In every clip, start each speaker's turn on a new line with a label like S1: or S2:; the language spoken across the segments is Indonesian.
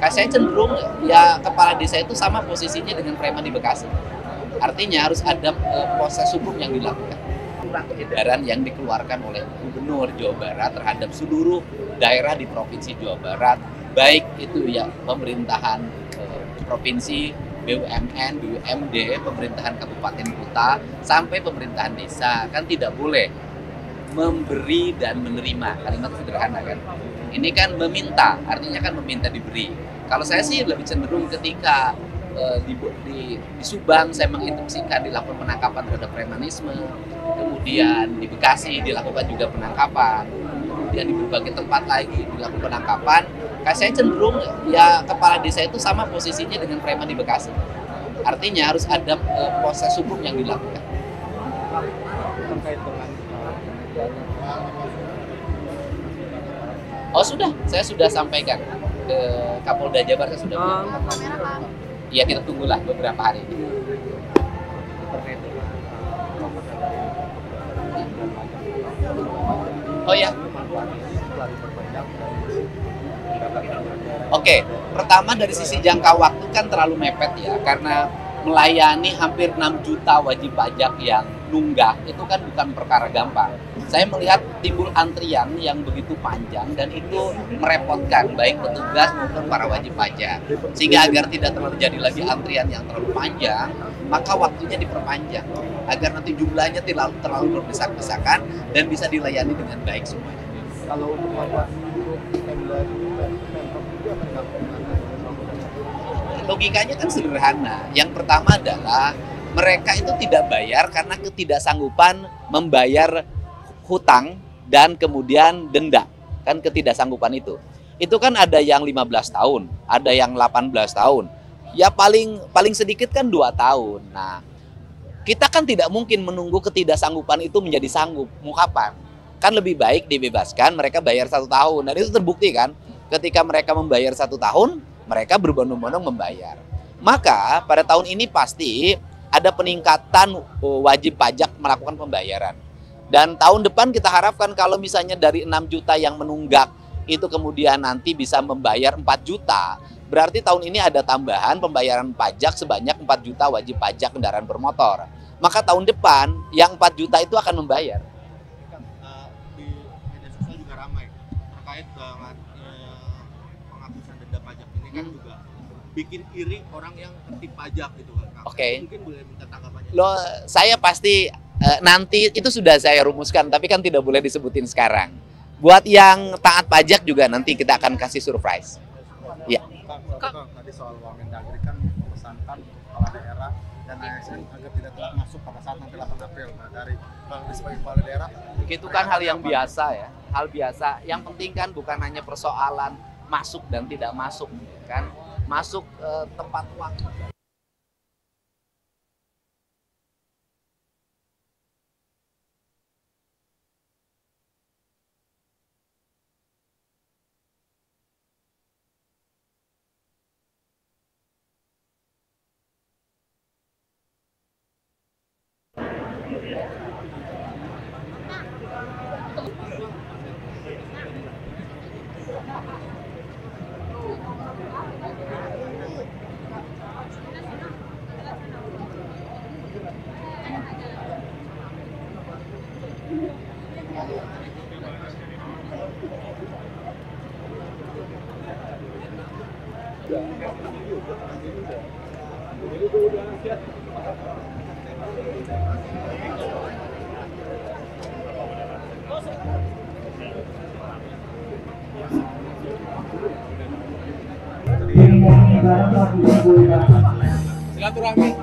S1: Saya cenderung ya kepala desa itu sama posisinya dengan preman di Bekasi. Artinya harus ada proses hukum yang dilakukan. Surat edaran yang dikeluarkan oleh Gubernur Jawa Barat terhadap seluruh daerah di Provinsi Jawa Barat, baik itu ya pemerintahan provinsi, BUMN, BUMD, pemerintahan kabupaten kota, sampai pemerintahan desa, kan tidak boleh memberi dan menerima. Kalimat sederhana kan. Ini kan meminta, artinya kan meminta diberi. Kalau saya sih lebih cenderung ketika di Subang saya menginstruksikan dilakukan penangkapan terhadap premanisme, kemudian di Bekasi dilakukan juga penangkapan, kemudian di berbagai tempat lagi dilakukan penangkapan. Saya cenderung ya kepala desa itu sama posisinya dengan preman di Bekasi. Artinya harus ada proses hukum yang dilakukan.
S2: Terkait dengan
S1: Oh sudah, saya sudah sampaikan ke Kapolda Jabar, saya sudah bilang. Ya kita tunggulah beberapa hari.
S2: terkait dengan
S1: Oh ya,
S2: setelah diperpanjang
S1: oke. Pertama dari sisi jangka waktu kan terlalu mepet ya, karena melayani hampir 6 juta wajib pajak yang nunggak itu kan bukan perkara gampang. Saya melihat timbul antrian yang begitu panjang dan itu merepotkan baik petugas maupun para wajib pajak. Sehingga agar tidak terjadi lagi antrian yang terlalu panjang, maka waktunya diperpanjang agar nanti jumlahnya tidak terlalu berdesak-desakan dan bisa dilayani dengan baik semuanya.
S2: kalau untuk membuat Pemprov juga
S1: Logikanya kan sederhana. Yang pertama adalah mereka itu tidak bayar karena ketidaksanggupan membayar hutang dan kemudian denda. Kan ketidaksanggupan itu. Itu kan ada yang 15 tahun, ada yang 18 tahun. Ya paling sedikit kan 2 tahun. Nah, kita kan tidak mungkin menunggu ketidaksanggupan itu menjadi sanggup. Mau kapan? Kan lebih baik dibebaskan, mereka bayar 1 tahun. Dan itu terbukti kan, ketika mereka membayar 1 tahun, mereka berbondong-bondong membayar. Maka pada tahun ini pasti ada peningkatan wajib pajak melakukan pembayaran. Dan tahun depan kita harapkan kalau misalnya dari 6 juta yang menunggak itu kemudian nanti bisa membayar 4 juta. Berarti tahun ini ada tambahan pembayaran pajak sebanyak 4 juta wajib pajak kendaraan bermotor. Maka tahun depan yang 4 juta itu akan membayar.
S3: Di media sosial juga ramai terkait dengan penghapusan denda pajak ini kan juga bikin iri orang yang tertib pajak gitu kan.
S1: Oke.
S3: Mungkin boleh minta tanggapannya.
S1: Loh, saya pasti nanti itu sudah saya rumuskan, tapi kan tidak boleh disebutin sekarang. Buat yang taat pajak juga nanti kita akan kasih surprise. Ya.
S2: Kang, tadi soal Wamendagri kan memesankan kepala daerah dan ASN agar tidak telat masuk pada saat nanti 8 April. Nah, dari Bang sebagai kepala daerah,
S1: Itu kan hal yang biasa ya, hal biasa. Yang penting kan bukan hanya persoalan masuk dan tidak masuk, kan? Masuk tempat waktu.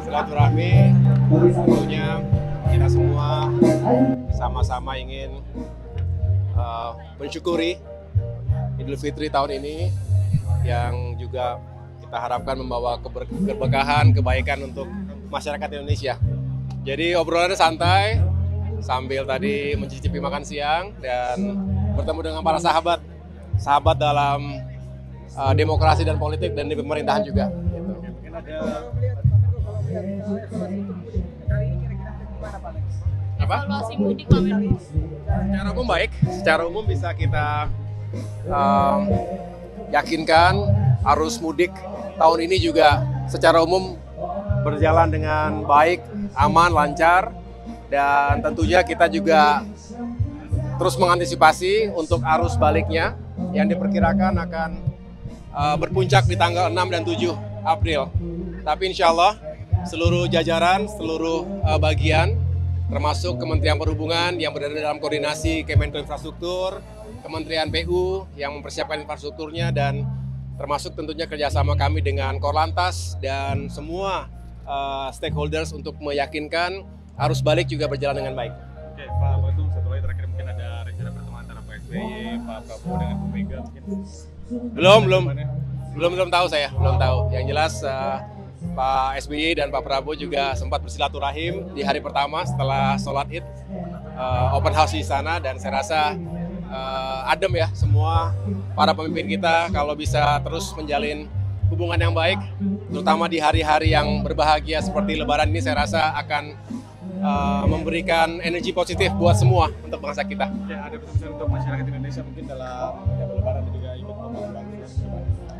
S3: Silaturahmi tentunya kita semua sama-sama ingin mensyukuri Idul Fitri tahun ini yang juga kita harapkan membawa keberkahan, kebaikan untuk masyarakat Indonesia. Jadi obrolannya santai sambil tadi mencicipi makan siang dan bertemu dengan para sahabat dalam demokrasi dan politik dan di pemerintahan juga. Gitu.
S2: mungkin ada
S3: Apa?
S4: Evaluasi mudik Pak Menlu.
S3: Secara umum baik, secara umum bisa kita yakinkan arus mudik tahun ini juga secara umum berjalan dengan baik, aman, lancar, dan tentunya kita juga terus mengantisipasi untuk arus baliknya yang diperkirakan akan berpuncak di tanggal 6 dan 7 April. Tapi insya Allah seluruh jajaran, seluruh bagian, termasuk Kementerian Perhubungan yang berada dalam koordinasi Kemenko Infrastruktur, Kementerian PU yang mempersiapkan infrastrukturnya, dan termasuk tentunya kerjasama kami dengan Korlantas dan semua stakeholders untuk meyakinkan arus balik juga berjalan dengan baik.
S4: Oke, Pak Batum, satu lagi terakhir mungkin ada rencana pertemuan antara Pak SBY, Pak Prabowo dengan Bu Mega mungkin?
S3: Belum tahu saya, belum tahu. Yang jelas Pak SBY dan Pak Prabowo juga sempat bersilaturahim di hari pertama setelah sholat Id, open house di sana, dan saya rasa adem ya semua para pemimpin kita kalau bisa terus menjalin hubungan yang baik, terutama di hari-hari yang berbahagia seperti Lebaran ini. Saya rasa akan memberikan energi positif buat semua untuk bangsa kita.
S4: Ya, ada pesan untuk masyarakat Indonesia mungkin dalam menyambut Lebaran dan juga ikut membangun bangsa.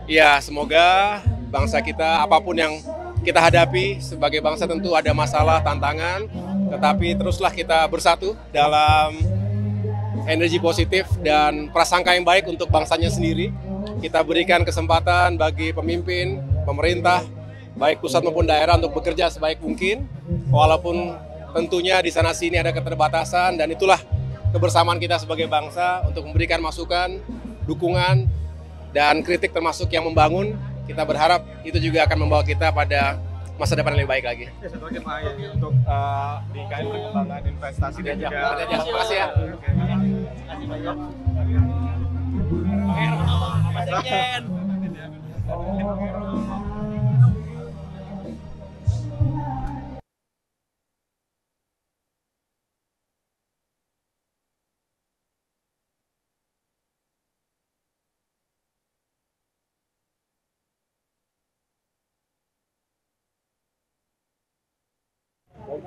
S3: Ya, semoga bangsa kita, apapun yang kita hadapi sebagai bangsa, tentu ada masalah, tantangan, tetapi teruslah kita bersatu dalam energi positif dan prasangka yang baik untuk bangsanya sendiri. Kita berikan kesempatan bagi pemimpin, pemerintah, baik pusat maupun daerah untuk bekerja sebaik mungkin, walaupun tentunya di sana sini ada keterbatasan, dan itulah kebersamaan kita sebagai bangsa untuk memberikan masukan, dukungan, dan kritik termasuk yang membangun. Kita berharap itu juga akan membawa kita pada masa depan yang lebih baik lagi.
S4: Ya, satu lagi Pak, untuk di KM perkembangan investasi dan juga...
S3: Terima kasih ya.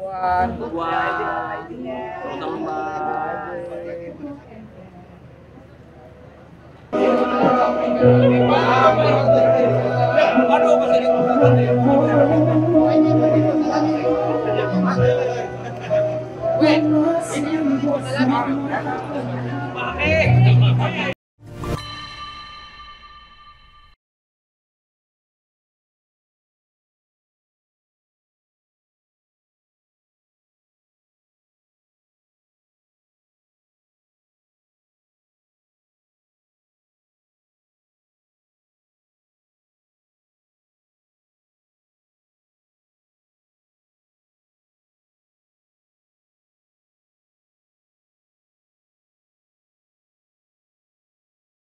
S2: Buat